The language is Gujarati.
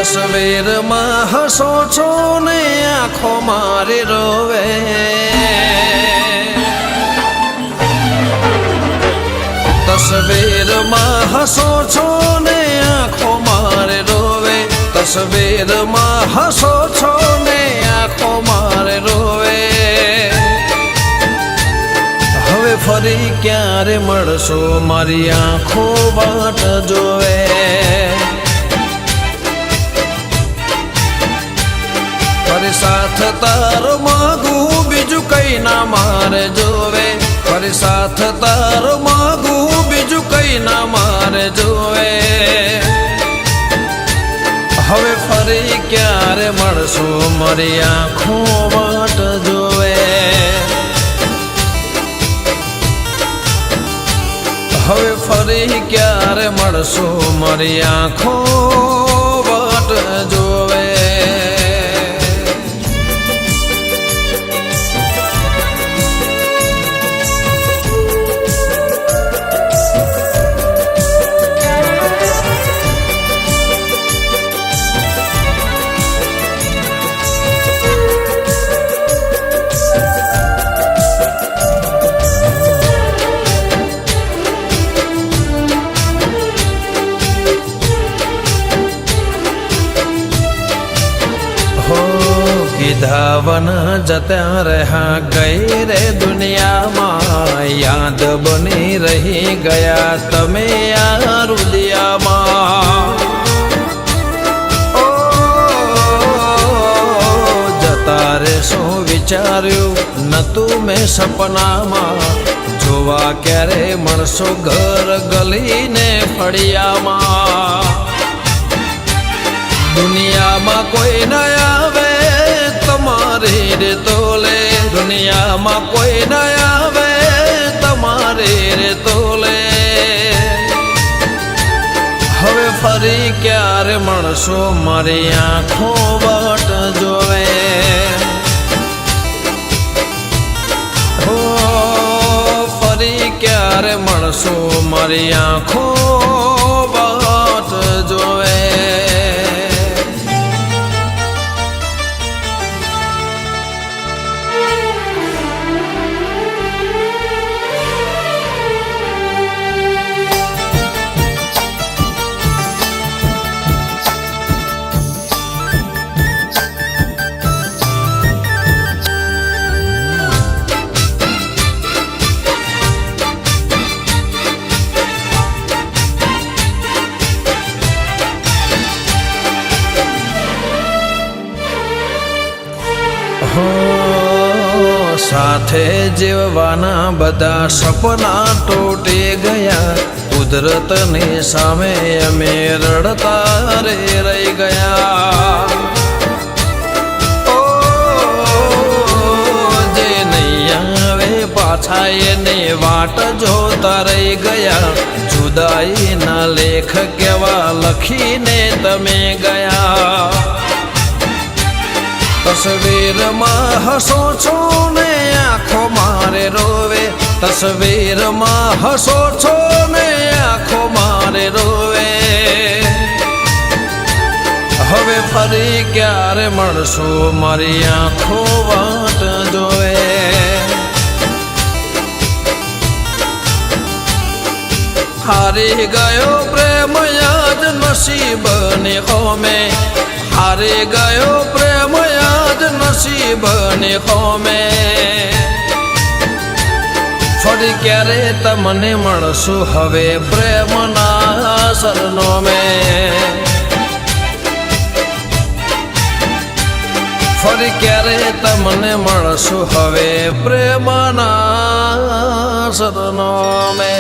તસવીરમાં હસો છો ને આંખો મારી રોવે, તસવીરમાં હસો છો ને આંખો મારે રોવે, તસવીરમાં હસો છો ને આંખો મારે રોવે. હવે ફરી ક્યારે મળશો મારી આંખો વાટ જોવે, ફરી સાથ તારો માગું બીજું કઈ ના મારે જોવે, ફરી સાથ તારો માગું બીજું કઈ ના મારે જોવે. હવે ફરી ક્યારે મળશો મારી આંખો વાટ જોવે, હવે ફરી ક્યારે મળશો મારી આંખો વાટ જોવે. ધાવન જતા રહ્યા ગઈ રે દુનિયામાં, યાદ બની રહી ગયા તમે આ રુદિયામાં. ઓ જતા રે શું વિચાર્યું નતું મેં સપનામાં, જોવા ક્યારે મળશો ઘર ગલીને ફળિયામાં. દુનિયામાં કોઈ ન આવે તમારી રે તોલે, દુનિયામાં કોઈ ન આવે તમારી રે તોલે. હવે ફરી ક્યારે મળશો મારી આંખો વાટ જોવે, હો ફરી ક્યારે મળશો મારી આંખો વાટ જોવે. સાથે જીવવાના બધા સપના તૂટી ગયા, કુદરતની સામે અમે રડતા રે રહી ગયા. ઓ જે નહીં આવે પાછા એની વાટ જોતા રહી ગયા, જુદાઈના લેખ કેવા લખીને તમે ગયા. તસવીરમાં હસો છો ને આંખો મારે રોવે, તસવીરમાં હસો છો ને આંખો મારે રોવે. હવે ફરી ક્યારે મળશો મારી આંખો વાટ જોવે, હારી ગયો પ્રેમ યાદ નસીબને હોમે, હારી ગયો પ્રેમ યાદ નસીબને હોમે. ફરી ક્યારે તમને મળશું હવે પ્રેમના સરનોમે, ફરી ક્યારે તમને મળશું હવે પ્રેમના સરનોમે.